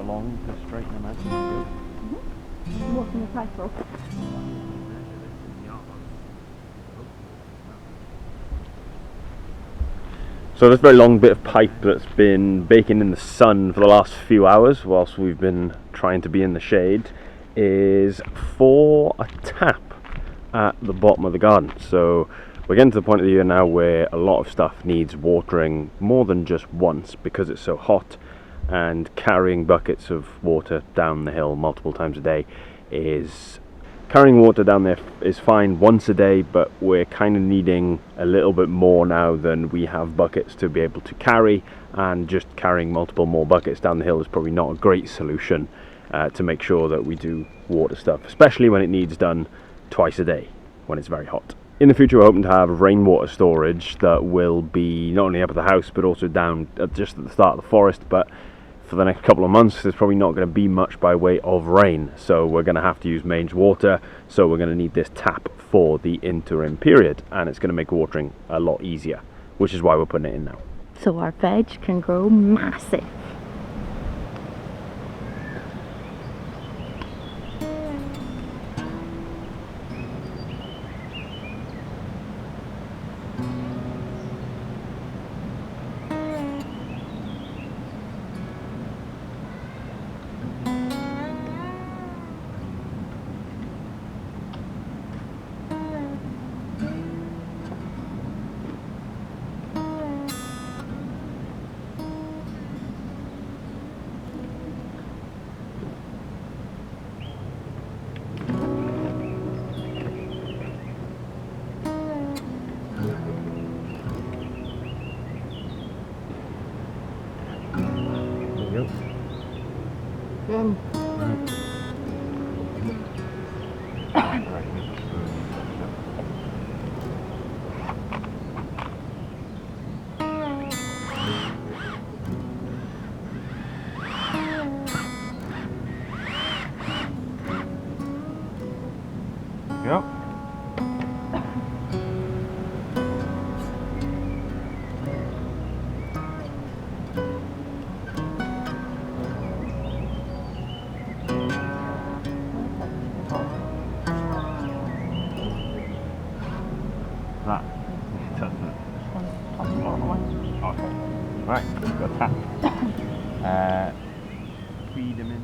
along to straighten them out. Walking the tightrope. So this very long bit of pipe that's been baking in the sun for the last few hours whilst we've been trying to be in the shade is for a tap at the bottom of the garden. So we're getting to the point of the year now where a lot of stuff needs watering more than just once because it's so hot, and carrying buckets of water down the hill multiple times a day is... Carrying water down there is fine once a day, but we're kind of needing a little bit more now than we have buckets to be able to carry, and just carrying multiple more buckets down the hill is probably not a great solution to make sure that we do water stuff, especially when it needs done twice a day when it's very hot. In the future we're hoping to have rainwater storage that will be not only up at the house but also down just at the start of the forest, but for the next couple of months there's probably not going to be much by way of rain, so we're going to have to use mains water, so we're going to need this tap for the interim period, and it's going to make watering a lot easier, which is why we're putting it in now. So our veg can grow massive. Yep. That. Okay. Right, we've got tap. Feed them in.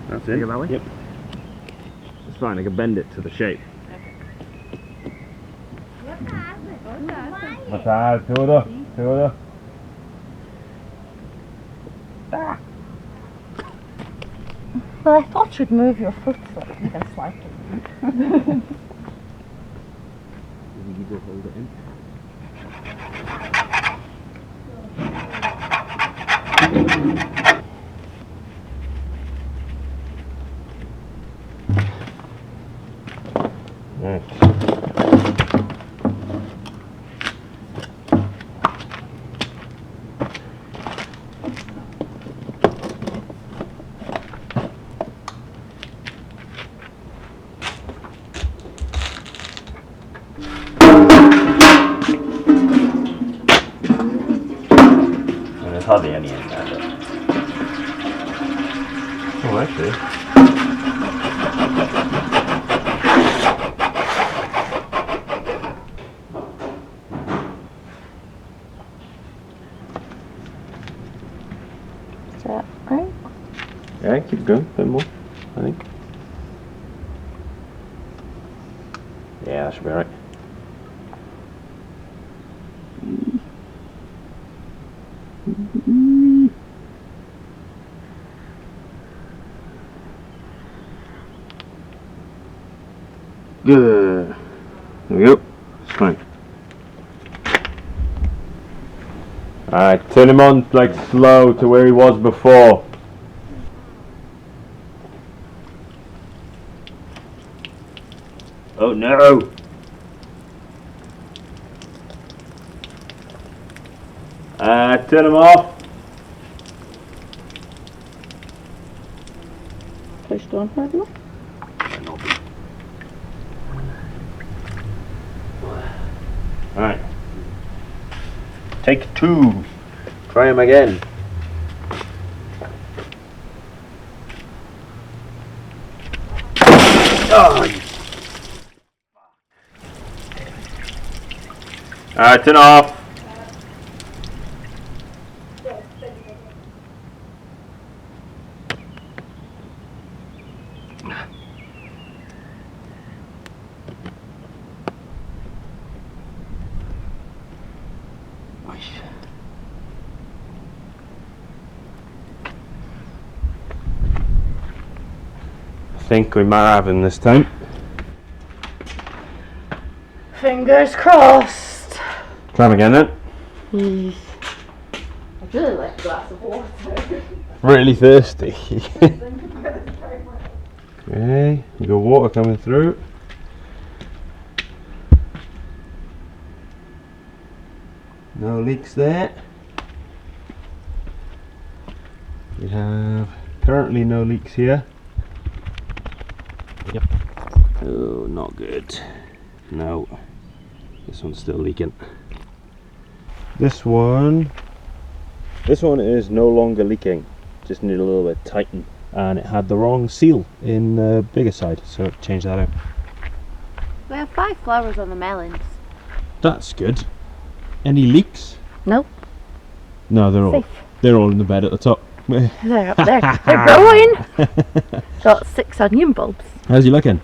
That's it. That way? Yep. It's fine, I can bend it to the shape. Ah. Well, I thought you'd move your foot even slightly. You just hold it in. There's hardly any in there. Oh, actually. Is that right? Yeah, keep going, a bit more, I think. Yeah, that should be right. Good. There we go. It's fine. Alright, turn him on like slow to where he was before. Oh no! Turn them off. Pushed on hard enough. Alright. Take 2. Try them again. Oh, turn off. I think we might have him this time. Fingers crossed. Try him again then. I'd really like a glass of water. Really thirsty. Okay, you got water coming through. No leaks there. We have currently no leaks here. Yep. Oh, not good. No. This one's still leaking. This one is no longer leaking. Just need a little bit tighten. And it had the wrong seal in the bigger side, so change that out. We have 5 flowers on the melons. That's good. Any leaks? Nope. No, they're all in the bed at the top. They're up there. They're growing. Got 6 onion bulbs. How's he looking?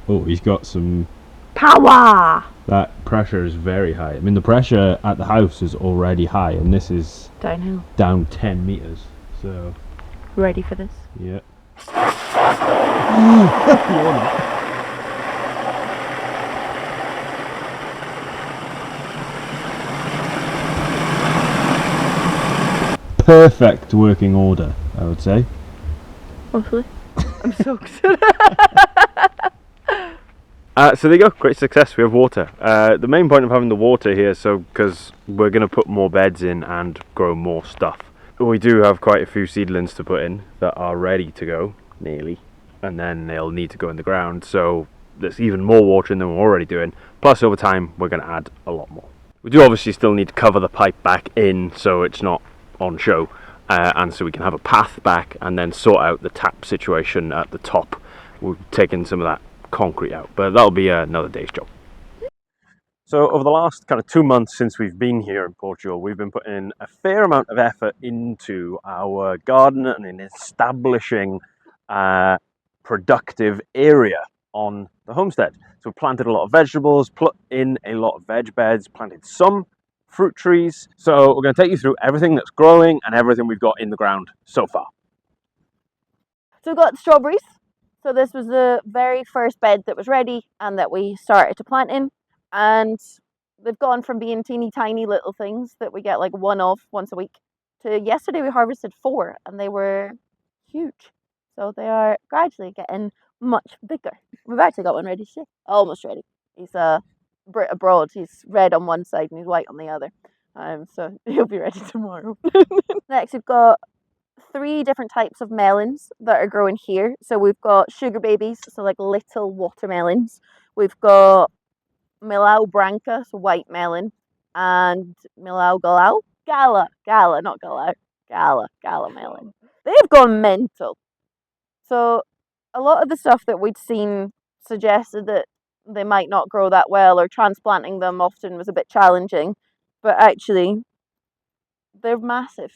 Oh, he's got some. Power! That pressure is very high. I mean, the pressure at the house is already high, and this is Downhill. down 10 meters. So, Ready for this? yeah. Perfect working order, I would say. Hopefully. I'm so excited. So there you go, great success, we have water. The main point of having the water here, because we're going to put more beds in and grow more stuff. We do have quite a few seedlings to put in that are ready to go, nearly, and then they'll need to go in the ground, so there's even more watering than we're already doing, plus over time we're going to add a lot more. We do obviously still need to cover the pipe back in so it's not on show, and so we can have a path back and then sort out the tap situation at the top. We're taking some of that concrete out, but that'll be another day's job. So over the last kind of 2 months since we've been here in Portugal, we've been putting a fair amount of effort into our garden and in establishing a productive area on the homestead. So we planted a lot of vegetables, put in a lot of veg beds, planted some fruit trees. So we're going to take you through everything that's growing and everything we've got in the ground so far. So we've got strawberries. So this was the very first bed that was ready and that we started to plant in. And they've gone from being teeny tiny little things that we get like one of once a week to yesterday we harvested 4 and they were huge. So they are gradually getting much bigger. We've actually got one ready today. Almost ready. He's abroad. He's red on one side and he's white on the other. So he'll be ready tomorrow. Next we've got 3 different types of melons that are growing here. So we've got sugar babies, so like little watermelons. We've got Melão branca, so white melon, and Melão gala melon. They've gone mental. So a lot of the stuff that we'd seen suggested that they might not grow that well, or transplanting them often was a bit challenging, but actually they're massive.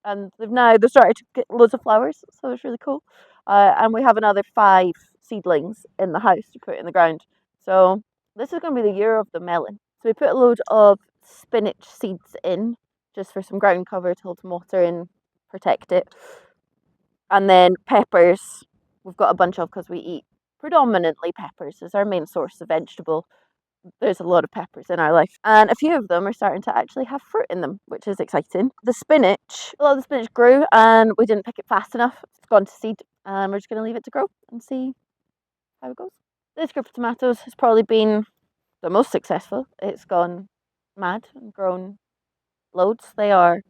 And they've started to get loads of flowers, so it's really cool. And we have another 5 seedlings in the house to put in the ground. So this is going to be the year of the melon. So we put a load of spinach seeds in, just for some ground cover to hold some water and protect it. And then peppers, we've got a bunch of because we eat predominantly peppers as our main source of vegetable. There's a lot of peppers in our life, and a few of them are starting to actually have fruit in them, which is exciting. The spinach, a lot of the spinach grew and we didn't pick it fast enough. It's gone to seed and we're just going to leave it to grow and see how it goes. This group of tomatoes has probably been the most successful. It's gone mad and grown loads. They are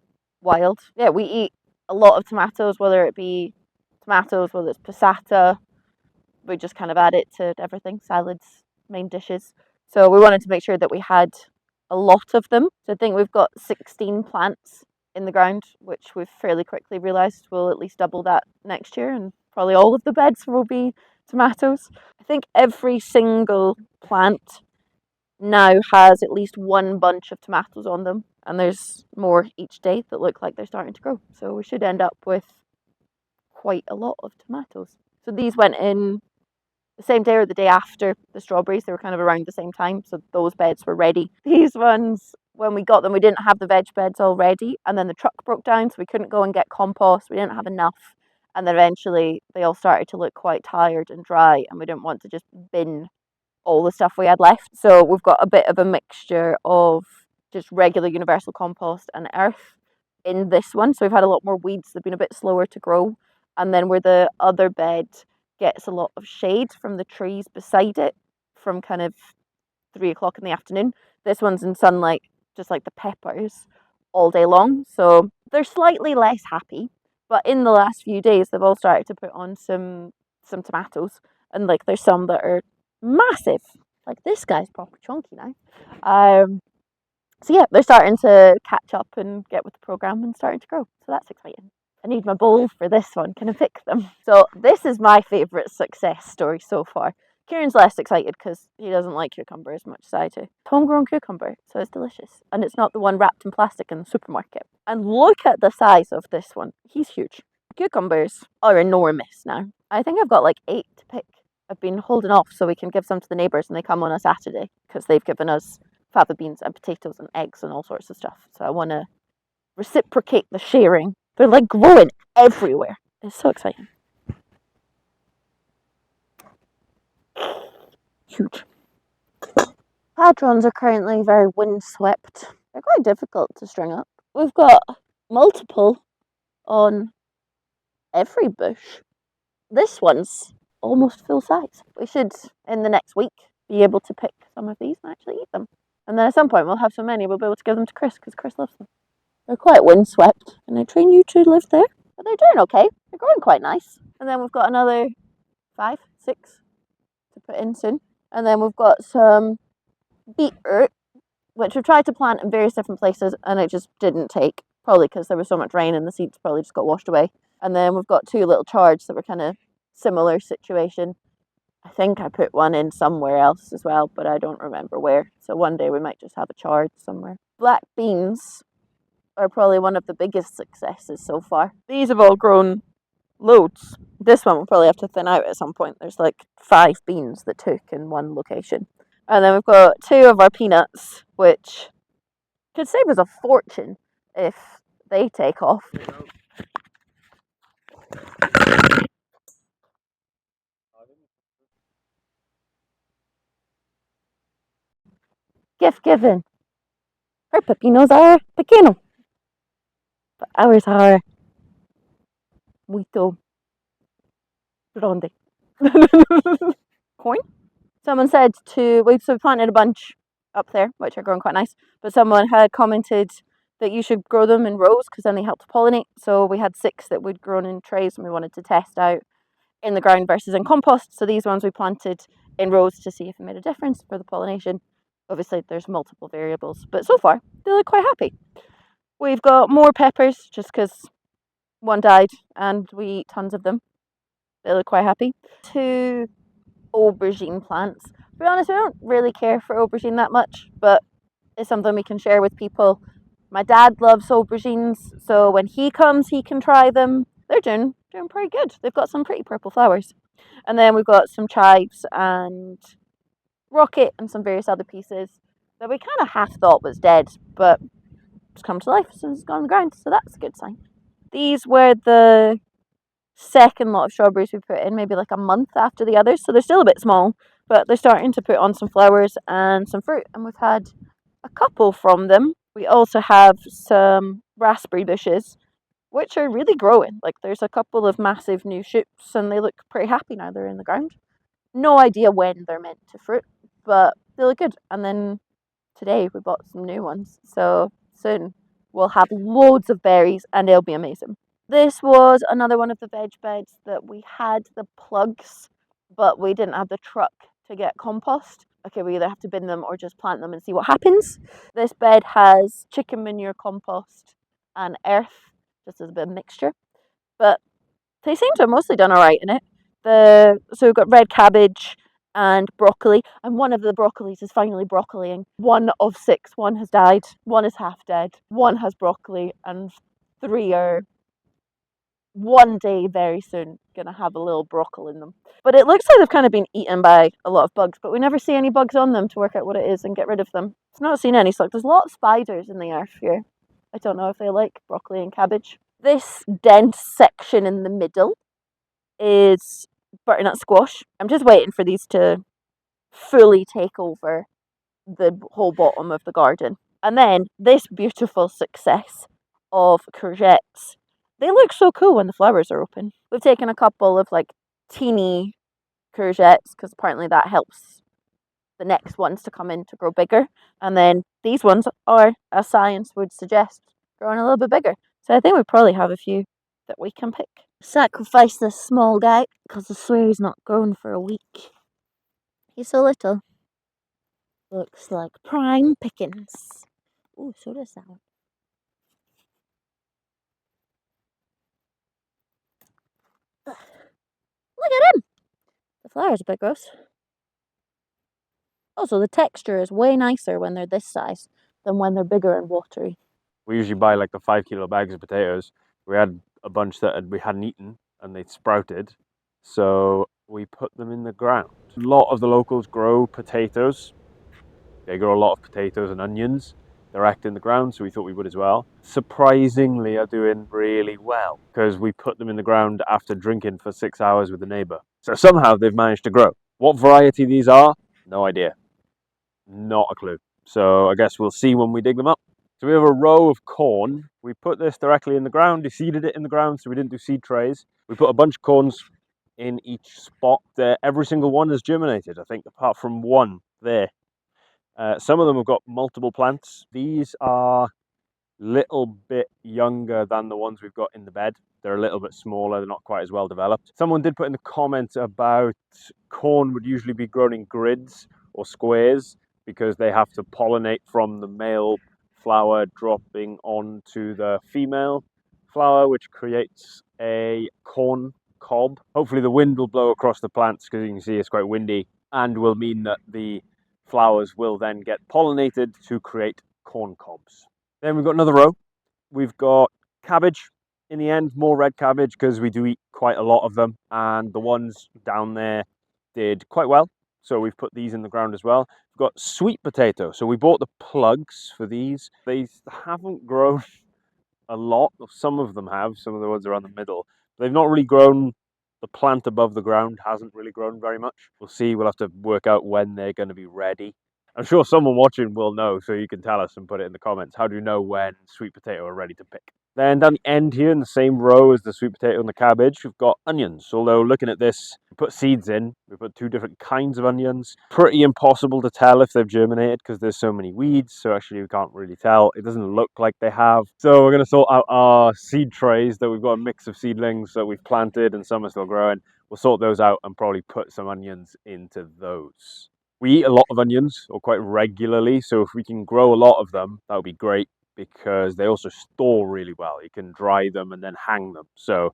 wild. Yeah, we eat a lot of tomatoes, whether it be tomatoes, whether it's passata. We just kind of add it to everything, salads, main dishes. So we wanted to make sure that we had a lot of them. So I think we've got 16 plants in the ground, which we've fairly quickly realised will at least double that next year, and probably all of the beds will be tomatoes. I think every single plant now has at least one bunch of tomatoes on them, and there's more each day that look like they're starting to grow. So we should end up with quite a lot of tomatoes. So these went in the same day or the day after the strawberries. They were kind of around the same time, so those beds were ready. These ones, when we got them, we didn't have the veg beds all ready, and then the truck broke down, so we couldn't go and get compost. We didn't have enough, and then eventually they all started to look quite tired and dry, and we didn't want to just bin all the stuff we had left. So we've got a bit of a mixture of just regular universal compost and earth in this one. So we've had a lot more weeds. They've been a bit slower to grow. And then where the other bed gets a lot of shade from the trees beside it from kind of 3 o'clock in the afternoon, this one's in sunlight, just like the peppers, all day long. So they're slightly less happy. But in the last few days, they've all started to put on some tomatoes. And like there's some that are massive. Like this guy's proper chunky now. So yeah, they're starting to catch up and get with the program and starting to grow. So that's exciting. I need my bowl for this one. Can I pick them? So this is my favourite success story so far. Kieran's less excited because he doesn't like cucumber as much as I do. It's homegrown cucumber, so it's delicious. And it's not the one wrapped in plastic in the supermarket. And look at the size of this one. He's huge. Cucumbers are enormous now. I think I've got like 8 to pick. I've been holding off so we can give some to the neighbours and they come on a Saturday because they've given us fava beans and potatoes and eggs and all sorts of stuff. So I want to reciprocate the sharing. They're like growing everywhere. It's so exciting. Huge. Padrons are currently very windswept. They're quite difficult to string up. We've got multiple on every bush. This one's almost full size. We should, in the next week, be able to pick some of these and actually eat them. And then at some point we'll have so many we'll be able to give them to Chris because Chris loves them. They're quite windswept, and I train you to live there. But they're doing okay. They're growing quite nice. And then we've got another 5, 6 to put in soon. And then we've got some beetroot, which we've tried to plant in various different places, and it just didn't take. Probably because there was so much rain and the seeds probably just got washed away. And then we've got 2 little chards that were kind of similar situation. I think I put one in somewhere else as well, but I don't remember where. So one day we might just have a chard somewhere. Black beans are probably one of the biggest successes so far. These have all grown loads. This one we'll probably have to thin out at some point. There's like 5 beans that took in one location. And then we've got 2 of our peanuts, which could save us a fortune if they take off. Gift given. Our pepinos are pequeño, but ours are muito grande. Coin? Someone said we planted a bunch up there, which are growing quite nice, but someone had commented that you should grow them in rows because then they help to pollinate. So we had 6 that we'd grown in trays and we wanted to test out in the ground versus in compost. So these ones we planted in rows to see if it made a difference for the pollination. Obviously there's multiple variables, but so far they look quite happy. We've got more peppers just because one died and we eat tons of them. They look quite happy. 2 aubergine plants. To be honest, we don't really care for aubergine that much, but it's something we can share with people. My dad loves aubergines, so when he comes he can try them. They're doing pretty good. They've got some pretty purple flowers. And then we've got some chives and rocket and some various other pieces that we kind of half thought was dead, but it's come to life since it's gone on the ground, so that's a good sign. These were the second lot of strawberries we put in, maybe like a month after the others, so they're still a bit small, but they're starting to put on some flowers and some fruit, and we've had a couple from them. We also have some raspberry bushes, which are really growing. Like there's a couple of massive new shoots and they look pretty happy now they're in the ground. No idea when they're meant to fruit, but they look good. And then today we bought some new ones, so soon we'll have loads of berries and it'll be amazing. This was another one of the veg beds that we had the plugs, but we didn't have the truck to get compost. Okay, we either have to bin them or just plant them and see what happens. This bed has chicken manure compost and earth, just as a bit of mixture, but they seem to have mostly done all right in it. So we've got red cabbage and broccoli, and one of the broccolis is finally broccoliing. One of 6, one has died, one is half dead, one has broccoli, and 3 are one day very soon gonna have a little broccoli in them. But it looks like they've kind of been eaten by a lot of bugs, but we never see any bugs on them to work out what it is and get rid of them. I've not seen any, so there's a lot of spiders in the earth here. I don't know if they like broccoli and cabbage. This dense section in the middle is butternut squash. I'm just waiting for these to fully take over the whole bottom of the garden. And then this beautiful success of courgettes. They look so cool when the flowers are open. We've taken a couple of like teeny courgettes because apparently that helps the next ones to come in to grow bigger. And then these ones are, as science would suggest, growing a little bit bigger. So I think we probably have a few that we can pick. Sacrifice this small guy because I swear he's not grown for a week. He's so little. Looks like prime pickings. Ooh, so does that one. Ugh. Look at him! The flower's a bit gross. Also, the texture is way nicer when they're this size than when they're bigger and watery. We usually buy like the 5 kilo bags of potatoes. We had a bunch that we hadn't eaten and they'd sprouted, so we put them in the ground. A lot of the locals grow potatoes. They grow a lot of potatoes and onions direct in the ground, so we thought we would as well. Surprisingly, are doing really well because we put them in the ground after drinking for 6 hours with a neighbour. So somehow they've managed to grow. What variety these are, no idea. Not a clue. So I guess we'll see when we dig them up. So we have a row of corn. We put this directly in the ground. We seeded it in the ground, so we didn't do seed trays. We put a bunch of corns in each spot there. Every single one has germinated, I think, apart from one there. Some of them have got multiple plants. These are little bit younger than the ones we've got in the bed. They're a little bit smaller, they're not quite as well developed. Someone did put in the comments about corn would usually be grown in grids or squares because they have to pollinate from the male flower dropping onto the female flower, which creates a corn cob. Hopefully the wind will blow across the plants because you can see it's quite windy and will mean that the flowers will then get pollinated to create corn cobs. Then we've got another row. We've got cabbage in the end, more red cabbage because we do eat quite a lot of them. And the ones down there did quite well. So we've put these in the ground as well. We've got sweet potato. So we bought the plugs for these. They haven't grown a lot. Some of them have. Some of the ones around the middle. They've not really grown. The plant above the ground hasn't really grown very much. We'll see. We'll have to work out when they're going to be ready. I'm sure someone watching will know, so you can tell us and put it in the comments. How do you know when sweet potato are ready to pick? Then down the end here, in the same row as the sweet potato and the cabbage, we've got onions. Although looking at this, we put seeds in. We put 2 different kinds of onions. Pretty impossible to tell if they've germinated because there's so many weeds. So actually we can't really tell. It doesn't look like they have. So we're going to sort out our seed trays that we've got a mix of seedlings that we've planted and some are still growing. We'll sort those out and probably put some onions into those. We eat a lot of onions, or quite regularly, so if we can grow a lot of them, that would be great because they also store really well. You can dry them and then hang them. So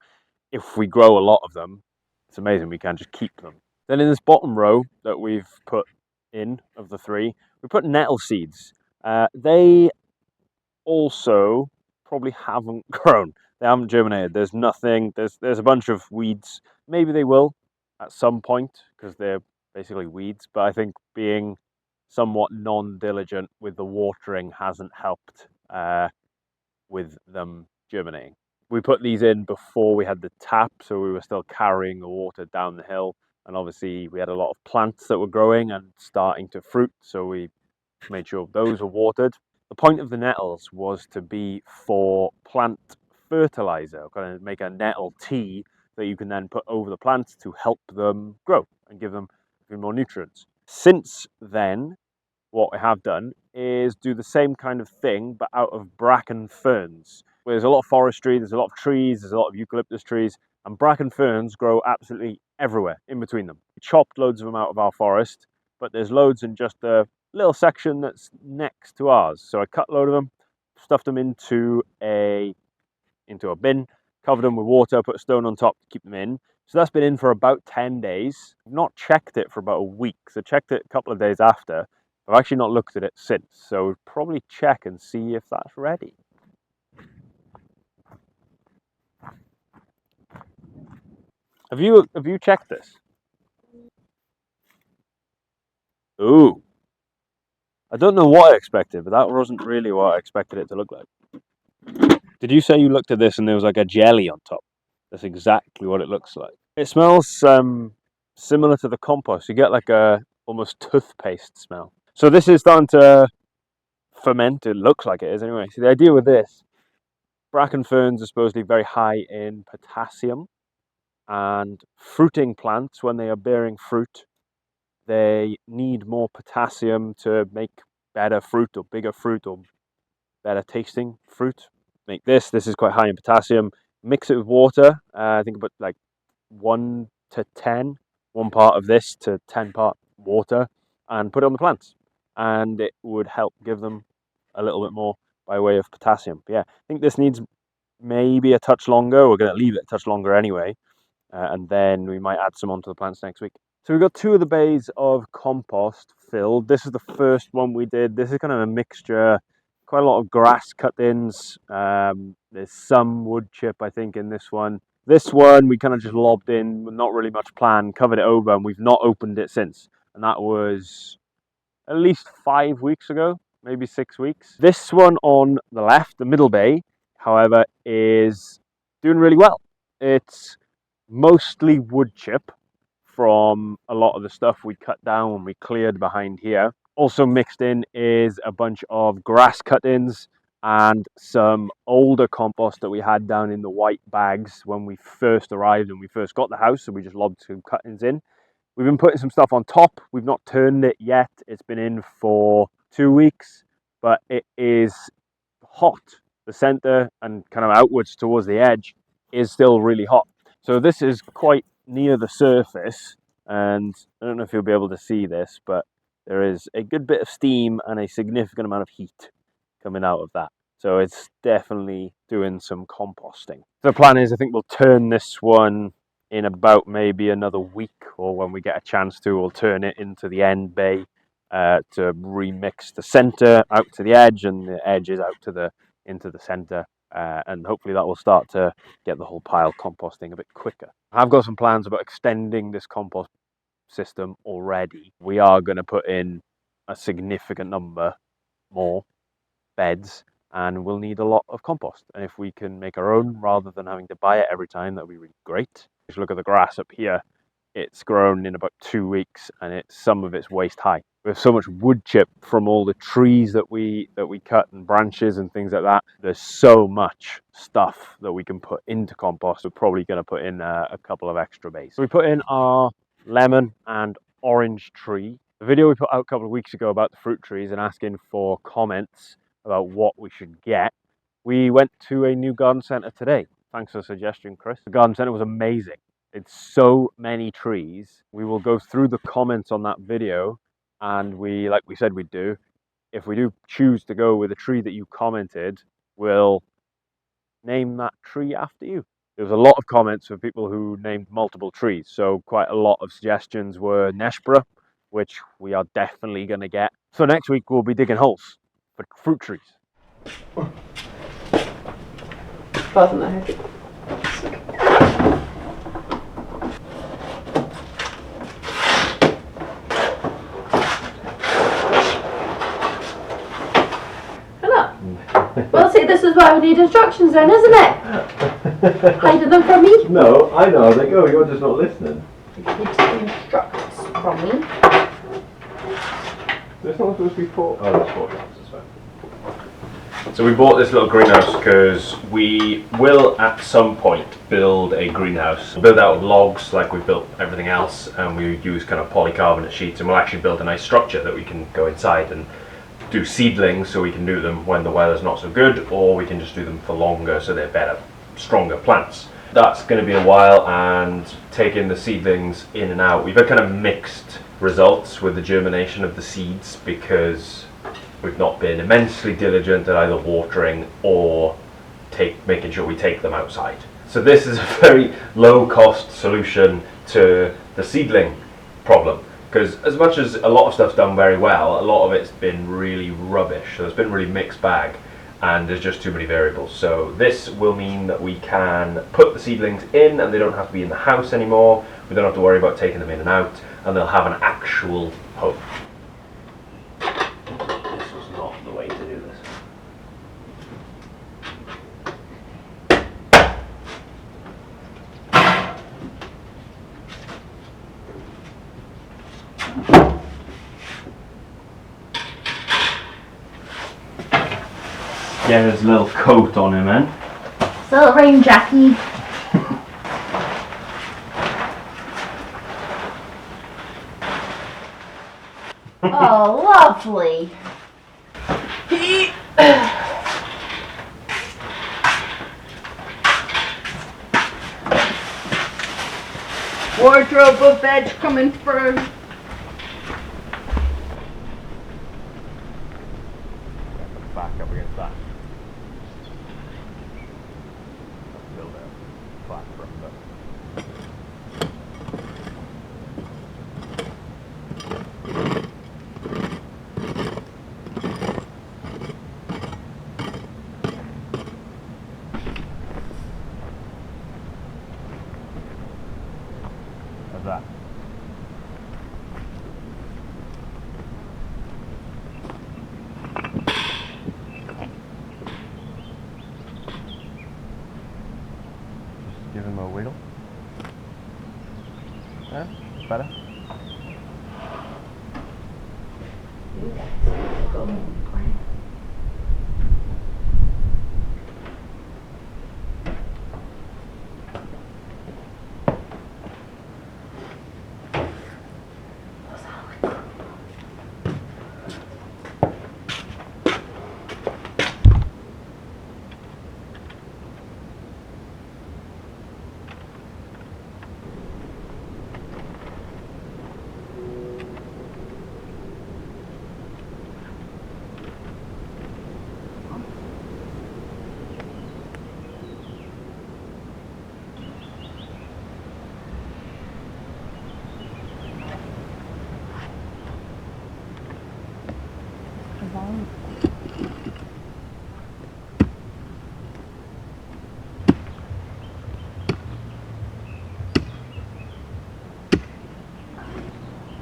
if we grow a lot of them, it's amazing we can just keep them. Then in this bottom row that we've put in of the 3, we put nettle seeds. They also probably haven't grown. They haven't germinated. There's nothing, there's a bunch of weeds. Maybe they will at some point because they're basically weeds, but I think being somewhat non-diligent with the watering hasn't helped with them germinating. We put these in before we had the tap, so we were still carrying the water down the hill, and obviously we had a lot of plants that were growing and starting to fruit, so we made sure those were watered. The point of the nettles was to be for plant fertiliser, kind of make a nettle tea that you can then put over the plants to help them grow and give them few more nutrients. Since then, what we have done is do the same kind of thing, but out of bracken ferns. There's a lot of forestry, there's a lot of trees, there's a lot of eucalyptus trees, and bracken ferns grow absolutely everywhere in between them. We chopped loads of them out of our forest, but there's loads in just a little section that's next to ours. So I cut a load of them, stuffed them into a bin, covered them with water, put a stone on top to keep them in. So that's been in for about 10 days. I've not checked it for about a week, so checked it a couple of days after. I've actually not looked at it since, so we'll probably check and see if that's ready. Have you checked this? Ooh. I don't know what I expected, but that wasn't really what I expected it to look like. Did you say you looked at this and there was like a jelly on top? That's exactly what it looks like. It smells similar to the compost. You get like a almost toothpaste smell. So this is starting to ferment. It looks like it is anyway. So the idea with this, bracken ferns are supposedly very high in potassium, and fruiting plants, when they are bearing fruit, they need more potassium to make better fruit or bigger fruit or better tasting fruit. Make this is quite high in potassium. Mix it with water. I think about like 1 to 10, 1 part of this to 10 part water, and put it on the plants, and it would help give them a little bit more by way of potassium. But yeah, I think this needs maybe a touch longer. We're going to leave it a touch longer anyway, and then we might add some onto the plants next week. So we've got 2 of the bays of compost filled. This is the first one we did. This is kind of a mixture, quite a lot of grass cut-ins. There's some wood chip, I think, in this one. This one we kind of just lobbed in, with not really much plan, covered it over, and we've not opened it since. And that was at least 5 weeks ago, maybe 6 weeks. This one on the left, the middle bay, however, is doing really well. It's mostly wood chip from a lot of the stuff we cut down when we cleared behind here. Also mixed in is a bunch of grass cut-ins and some older compost that we had down in the white bags when we first arrived and we first got the house, so we just lobbed some cut-ins in. We've been putting some stuff on top. We've not turned it yet. It's been in for 2 weeks, but it is hot. The center and kind of outwards towards the edge is still really hot. So this is quite near the surface, and I don't know if you'll be able to see this, but there is a good bit of steam and a significant amount of heat coming out of that. So it's definitely doing some composting. The plan is, I think we'll turn this one in about maybe another week, or when we get a chance to, we'll turn it into the end bay to remix the center out to the edge and the edges out to into the center. And hopefully that will start to get the whole pile composting a bit quicker. I've got some plans about extending this compost system already. We are going to put in a significant number more beds, and we'll need a lot of compost. And if we can make our own rather than having to buy it every time, that would be really great. If you look at the grass up here, it's grown in about 2 weeks, and some of it's waist high. We have so much wood chip from all the trees that we cut and branches and things like that. There's so much stuff that we can put into compost. We're probably going to put in a couple of extra bays. So we put in our lemon and orange tree. The video we put out a couple of weeks ago about the fruit trees and asking for comments about what we should get. We went to a new garden centre today. Thanks for the suggestion, Chris. The garden centre was amazing. It's so many trees. We will go through the comments on that video, and like we said we'd do, if we do choose to go with a tree that you commented, we'll name that tree after you. There was a lot of comments for people who named multiple trees, so quite a lot of suggestions were Neshbra, which we are definitely going to get. So next week we'll be digging holes for fruit trees. Pardon the head. Well, see, this is why we need instructions then, isn't it? Hiding them from me? No, I know. They go, you're just not listening. You need to instruct from me. There's not supposed to be 4. Oh, there's 4 yards, that's fine. So we bought this little greenhouse because we will at some point build a greenhouse. We'll build out of logs like we've built everything else, and we use kind of polycarbonate sheets, and we'll actually build a nice structure that we can go inside and do seedlings, so we can do them when the weather's not so good, or we can just do them for longer so they're better, stronger plants. That's going to be a while, and taking the seedlings in and out, we've had kind of mixed results with the germination of the seeds because we've not been immensely diligent at either watering or making sure we take them outside. So this is a very low cost solution to the seedling problem, because as much as a lot of stuff's done very well, a lot of it's been really rubbish. So it's been really mixed bag, and there's just too many variables. So this will mean that we can put the seedlings in and they don't have to be in the house anymore. We don't have to worry about taking them in and out, and they'll have an actual home. Get his little coat on him, man. It's a little rain jacket. Oh, lovely. Wardrobe of veg coming through. Back up against that. Build a platform, but how's that? Give him a wiggle. Yeah, better.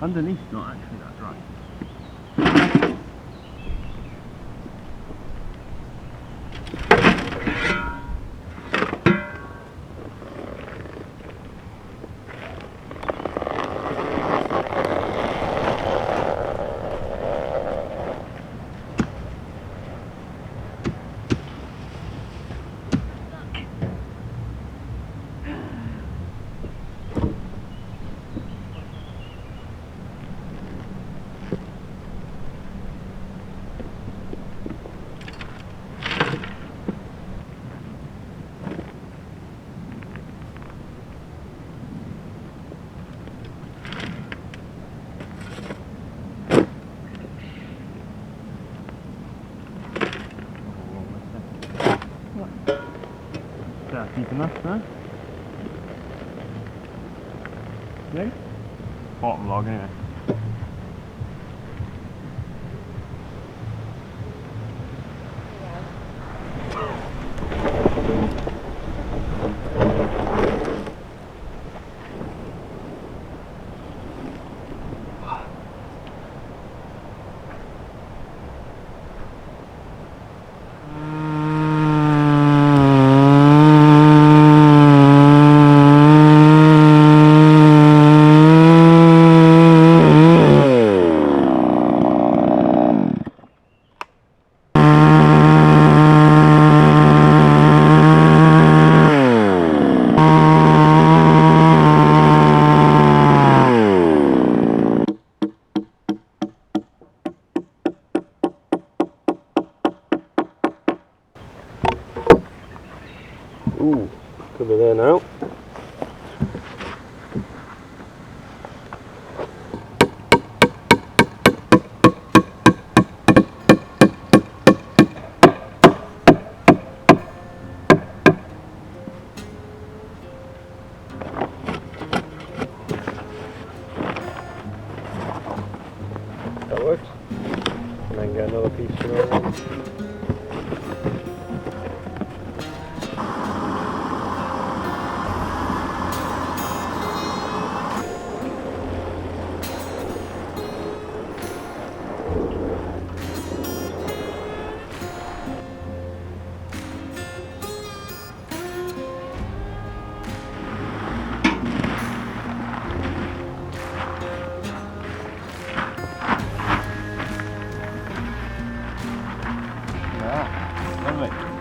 Underneath, not actually that dry. Deep enough there. Yeah? Bottom log anyway. that works. And then get another piece for another one. Lovely.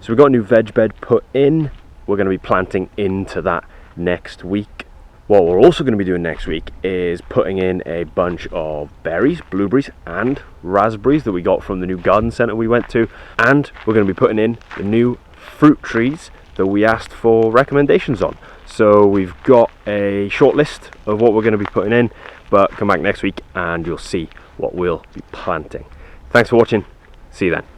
So we've got a new veg bed put in. We're going to be planting into that next week. What we're also going to be doing next week is putting in a bunch of berries, blueberries and raspberries that we got from the new garden centre we went to. And we're going to be putting in the new fruit trees that we asked for recommendations on. So we've got a short list of what we're going to be putting in, but come back next week and you'll see what we'll be planting. Thanks for watching. See you then.